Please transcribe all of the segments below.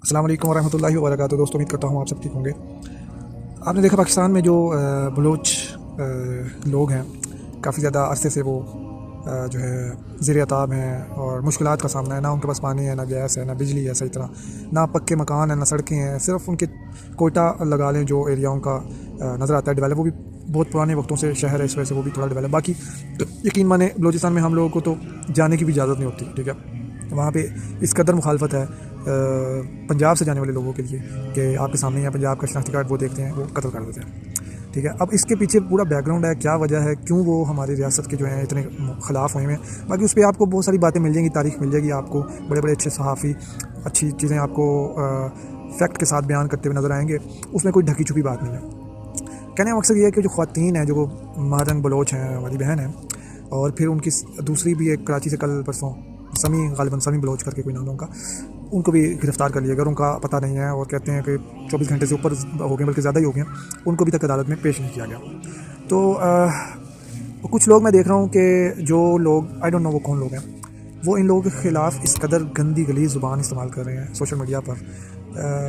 अस्सलाम वालेकुम वरहमतुल्लाहि वबरकातुहू। दोस्तों, उम्मीद करता हूँ आप सब ठीक होंगे। आपने देखा पाकिस्तान में जो बलोच लोग हैं, काफ़ी ज़्यादा अरसे से वो जो है ज़ेर अताब हैं और मुश्किलात का सामना है। ना उनके पास पानी है, ना गैस है, ना बिजली है सही तरह, ना पक्के मकान है, ना सड़कें हैं। सिर्फ उनके कोयटा लगा लें जो एरियाओं का नज़र आता है डेवलप, वो भी बहुत पुराने वक्तों से शहर है, इस वजह से वो भी थोड़ा डेवलप। बाकी यकीन माने बलूचिस्तान में हम लोगों को तो जाने की भी इजाज़त नहीं होती, ठीक है। वहाँ पे इस कदर मुखालफत है पंजाब से जाने वाले लोगों के लिए कि आपके सामने है पंजाब का शनाख्ती कार्ड, वो देखते हैं, वो कत्ल कर देते हैं, ठीक है। अब इसके पीछे पूरा बैकग्राउंड है, क्या वजह है, क्यों वो हमारी रियासत के जो हैं इतने ख़िलाफ़ हुए हैं। बाकी उस पर आपको बहुत सारी बातें मिल जाएंगी, तारीख मिल जाएगी आपको, बड़े बड़े अच्छे सहाफ़ी अच्छी चीज़ें आपको फैक्ट के साथ बयान करते हुए नज़र आएंगे। उसमें कोई ढकी छुपी बात नहीं है। कहने का मकसद ये है कि जो ख़वातीन हैं, जो महारंग बलोच हैं, हमारी बहन है, और फिर उनकी दूसरी भी एक कराची से कल परसों समी, गालिबन समी बलोच करके कोई नाम उनका, उनको भी गिरफ़्तार कर लिया गया। उनका पता नहीं है और कहते हैं कि 24 घंटे से ऊपर हो गए, बल्कि ज़्यादा ही हो गए, उनको भी तक अदालत में पेश नहीं किया गया। तो कुछ लोग मैं देख रहा हूँ कि जो लोग, आई डोंट नो वो कौन लोग हैं, वो इन लोगों के ख़िलाफ़ इस कदर गंदी गली ज़ुबान इस्तेमाल कर रहे हैं सोशल मीडिया पर।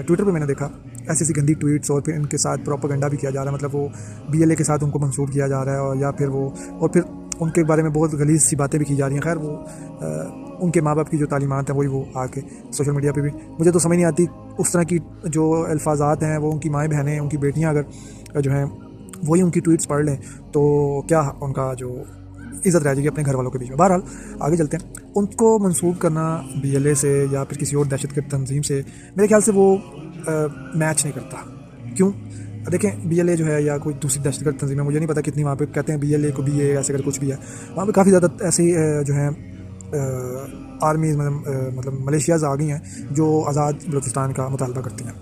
ट्विटर पे मैंने देखा ऐसी ऐसी गंदी ट्वीट्स, और फिर इनके साथ प्रोपेगेंडा भी किया जा रहा है, मतलब वो BLA के साथ उनको मंसूब किया जा रहा है, और या फिर वो, और फिर उनके बारे में बहुत गलीज़ सी बातें भी की जा रही हैं। खैर वो उनके माँ बाप की जो तालीमात हैं वही वो आके सोशल मीडिया पे भी, मुझे तो समझ नहीं आती उस तरह की जो अल्फाजात हैं, वो उनकी माएँ बहनें, उनकी बेटियाँ अगर जो हैं वही उनकी ट्वीट्स पढ़ लें तो क्या उनका जो इज़्ज़त रह जाएगी अपने घर वालों के बीच में। बहरहाल आगे चलते हैं। उनको मंसूब करना BLA से या फिर किसी और दहशतगर्द तंजीम से मेरे ख्याल से वो मैच नहीं करता। क्यों? देखें, BLA जो है या कोई दूसरी दहशतगर्द तंजीम है, मुझे नहीं पता कितनी वहाँ पे कहते हैं BLA को BA ऐसे अगर कुछ भी है, वहाँ पे काफ़ी ज़्यादा ऐसी जो है आर्मीज़, मतलब मलेशियाज़ आ गई हैं जो आज़ाद बलूचिस्तान का मुतालबा करती हैं,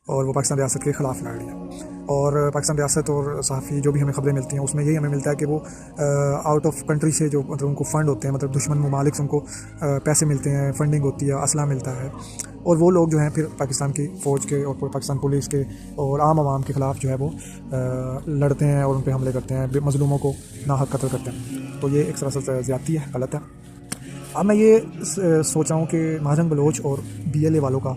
और वो पाकिस्तान रियासत के ख़िलाफ़ लड़ रही हैं। और पाकिस्तान रियासत और सहाफ़ी जो भी हमें ख़बरें मिलती हैं उसमें यही हमें मिलता है कि वो आउट ऑफ कंट्री से जो मतलब उनको फ़ंड होते हैं, मतलब दुश्मन ममालिक से उनको पैसे मिलते हैं, फंडिंग होती है, असला मिलता है, और वो लोग जो हैं फिर पाकिस्तान की फ़ौज के और पाकिस्तान पुलिस के और आम आवाम के ख़िलाफ़ जो है वो लड़ते हैं और उन पर हमले करते हैं, मज़लूमों को नाहक कत्ल करते हैं। तो ये एक तरह से ज़्यादती है, गलत है। अब मैं ये सोच रहा हूँ कि महारंग बलोच और BLA वालों का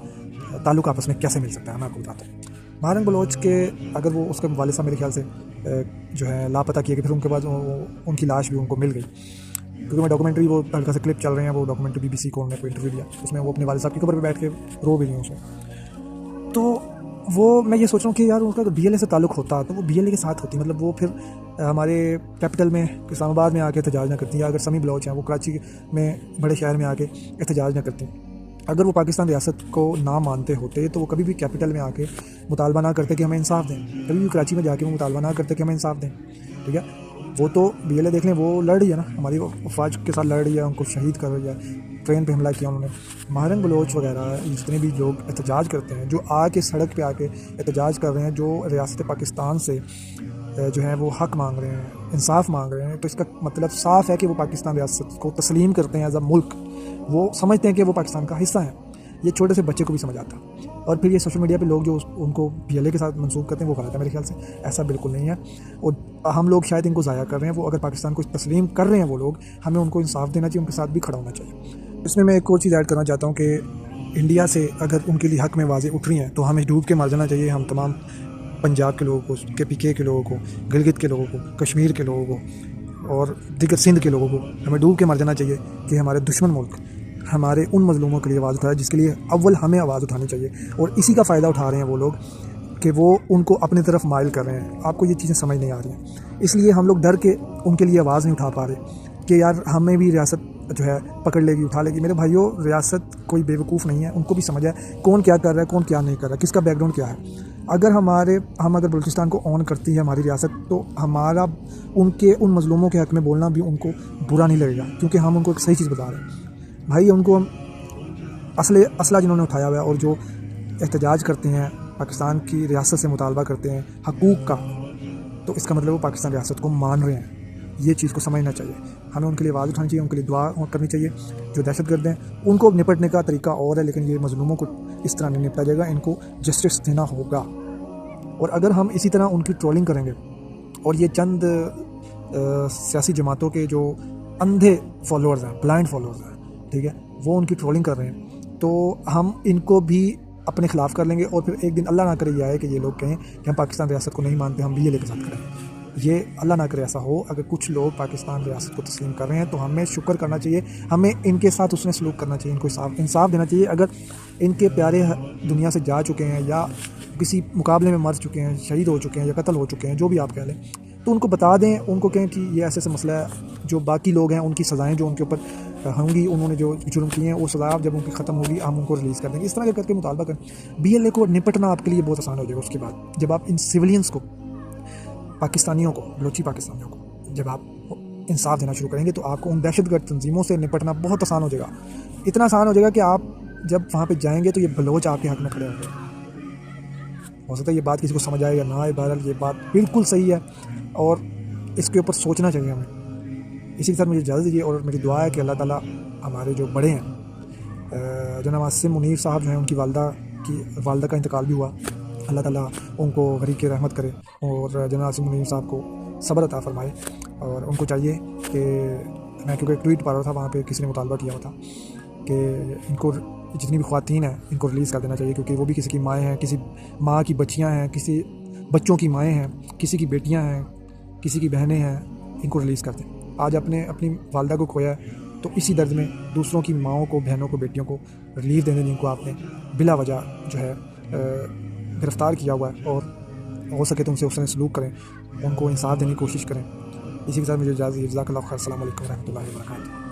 ताल्लुक़ आपस में कैसे मिल सकता है। मैं आपको बताता हूँ। महारंग बलोच के अगर वो उसके वालिद साहब मेरे ख्याल से जो है लापता किए गए, फिर उनके बाद उनकी लाश भी उनको मिल गई, क्योंकि मैं डॉक्यूमेंट्री, वो हल्का से क्लिप चल रहे हैं, वो डॉक्यूमेंट्री BBC को उन्होंने कोई इंटरव्यू दिया, उसमें वो अपने वालिद साहब की कब्र पर बैठ के रो भी रही हैं उसमें। तो वो मैं ये सोच रहा हूँ कि यार उनका अगर BLA से ताल्लुक़ होता तो वो BLA के साथ होती, मतलब वो फिर हमारे कैपिटल में इस्लामाबाद में आके एहतजाज ना करती, या अगर समी बलोच हैं वो कराची में बड़े शहर में आके एहतजाज ना करती। अगर वो पाकिस्तान रियासत को ना मानते होते तो वो कभी भी कैपिटल में आके मुतालबा ना करते कि हमें इंसाफ दें, कभी भी कराची में जाके वो मुतालबा ना करते कि हमें इंसाफ दें, ठीक है। वो तो BLA देख लें, वो लड़ रही है ना, हमारी अफवाज के साथ लड़ रही है, उनको शहीद कर रही है, ट्रेन पे हमला किया उन्होंने। महारंग बलोच वगैरह जितने भी लोग एहतजाज करते हैं, जो आके सड़क पे आके एहतजाज कर रहे हैं, जो रियासत पाकिस्तान से जो है वो हक़ मांग रहे हैं, इंसाफ मांग रहे हैं, तो इसका मतलब साफ़ है कि वो पाकिस्तान रियासत को तस्लीम करते हैं एज अ मुल्क। वो समझते हैं कि वो पाकिस्तान का हिस्सा है। ये छोटे से बच्चे को भी समझ आता है। और फिर ये सोशल मीडिया पे लोग जो उनको BLA के साथ मंसूब करते हैं वो गलत है मेरे ख्याल से, ऐसा बिल्कुल नहीं है। और हम लोग शायद इनको ज़ाया कर रहे हैं। वो अगर पाकिस्तान को तस्लीम कर रहे हैं वो लोग, हमें उनको इंसाफ देना चाहिए, उनके साथ भी खड़ा होना चाहिए। इसमें मैं एक और चीज़ ऐड करना चाहता हूँ कि इंडिया से अगर उनके लिए हक़ में आवाज़ें उठ रही हैं तो हमें डूब के मर जाना चाहिए। हम तमाम पंजाब के लोगों को, KPK के लोगों को, गिलगित के लोगों को, कश्मीर के लोगों को और दिगर सिंध के लोगों को हमें डूब के मर जाना चाहिए कि हमारे दुश्मन मुल्क हमारे उन मज़लूमों के लिए आवाज़ उठाए जिसके लिए अव्वल हमें आवाज़ उठानी चाहिए। और इसी का फ़ायदा उठा रहे हैं वो लोग कि वो उनको अपनी तरफ माइल कर रहे हैं। आपको ये चीज़ें समझ नहीं आ रही हैं, इसलिए हम लोग डर के उनके लिए आवाज़ नहीं उठा पा रहे कि यार हमें भी रियासत जो है पकड़ लेगी, उठा लेगी। मेरे भाइयों, रियासत कोई बेवकूफ़ नहीं है, उनको भी समझ है कौन क्या कर रहा है, कौन क्या नहीं कर रहा है, किसका बैकग्राउंड क्या है। अगर हम अगर बलूचिस्तान को ऑन करती है हमारी रियासत, तो हमारा उनके उन मज़लूमों के हक़ में बोलना भी उनको बुरा नहीं लगेगा, क्योंकि हम उनको एक सही चीज़ बता रहे हैं। भाई, उनको असला जिन्होंने उठाया हुआ है और जो एहतजाज करते हैं, पाकिस्तान की रियासत से मुतालबा करते हैं हकूक़ का, तो इसका मतलब वो पाकिस्तान रियासत को मान रहे हैं। ये चीज़ को समझना चाहिए। हमें उनके लिए आवाज़ उठानी चाहिए, उनके लिए दुआ करनी चाहिए। जो दहशतगर्द हैं उनको निपटने का तरीका और है, लेकिन ये मज़लूमों को इस तरह नहीं निपटा जाएगा, इनको जस्टिस देना होगा। और अगर हम इसी तरह उनकी ट्रोलिंग करेंगे और ये चंद सियासी जमातों के जो अंधे फॉलोअर्स हैं, ब्लाइंड फॉलोअर्स हैं, ठीक है, वो उनकी ट्रोलिंग कर रहे हैं, तो हम इनको भी اپنے خلاف کر لیں گے اور پھر ایک دن اللہ نہ کرے یہ آئے کہ یہ لوگ کہیں کہ ہم پاکستان ریاست کو نہیں مانتے، ہم BLA کے ساتھ کھڑے ہیں۔ یہ اللہ نہ کرے ایسا ہو۔ اگر کچھ لوگ پاکستان ریاست کو تسلیم کر رہے ہیں تو ہمیں شکر کرنا چاہیے، ہمیں ان کے ساتھ اس نے سلوک کرنا چاہیے، ان کو انصاف دینا چاہیے۔ اگر ان کے پیارے دنیا سے جا چکے ہیں یا کسی مقابلے میں مر چکے ہیں، شہید ہو چکے ہیں یا قتل ہو چکے ہیں، جو بھی آپ کہہ لیں، تو ان کو بتا دیں، ان کو کہیں کہ یہ ایسے ایسے مسئلہ ہے، جو باقی لوگ ہیں ان کی سزائیں جو ان کے اوپر ہوں گی، انہوں نے جو جرم کیے ہیں وہ سزا جب ان کی ختم ہوگی ہم ان کو ریلیز کر دیں گے۔ اس طرح کر کے مطالبہ کریں۔ BLA کو نپٹنا آپ کے لیے بہت آسان ہو جائے گا۔ اس کے بعد جب آپ ان سویلینس کو، پاکستانیوں کو، بلوچی پاکستانیوں کو جب آپ انصاف دینا شروع کریں گے تو آپ کو ان دہشت گرد تنظیموں سے نپٹنا بہت آسان ہو جائے گا۔ اتنا آسان ہو جائے گا کہ آپ جب وہاں پہ جائیں گے تو یہ بلوچ آپ کے حق میں کھڑے ہوں گے۔ ہو سکتا ہے یہ بات کسی کو سمجھ آئے یا نہ آئے، بہرحال یہ بات بالکل صحیح ہے اور اس کے اوپر سوچنا چاہیے ہمیں۔ اسی کے ساتھ مجھے اجازت دیجیے اور میری دعا ہے کہ اللہ تعالیٰ ہمارے جو بڑے ہیں، جناب عاصم منیر صاحب جو ہیں، ان کی والدہ کا انتقال بھی ہوا، اللہ تعالیٰ ان کو غریق رحمت کرے اور جناب عاصم منیر صاحب کو صبر عطا فرمائے۔ اور ان کو چاہیے کہ میں کیونکہ ایک ٹویٹ پڑھ رہا تھا، وہاں پہ کسی نے مطالبہ کیا ہوا تھا کہ ان کو جتنی بھی خواتین ہیں ان کو ریلیز کر دینا چاہیے، کیونکہ وہ بھی کسی کی مائیں ہیں، کسی ماں کی بچیاں ہیں، کسی بچوں کی مائیں ہیں، کسی کی بیٹیاں ہیں، کسی کی بہنیں ہیں، ان کو ریلیز کر دیں۔ آج اپنی والدہ کو کھویا ہے تو اسی درد میں دوسروں کی ماؤں کو، بہنوں کو، بیٹیوں کو ریلیز دینے، جن کو آپ نے بلا وجہ جو ہے گرفتار کیا ہوا ہے، اور ہو سکے تو ان سے اس نے سلوک کریں، ان کو انصاف دینے کی کوشش کریں۔ اسی کے ساتھ مجھے اجازت دیجیے۔ جزاک اللہ خیر۔ السلام علیکم ورحمۃ اللہ وبرکاتہ۔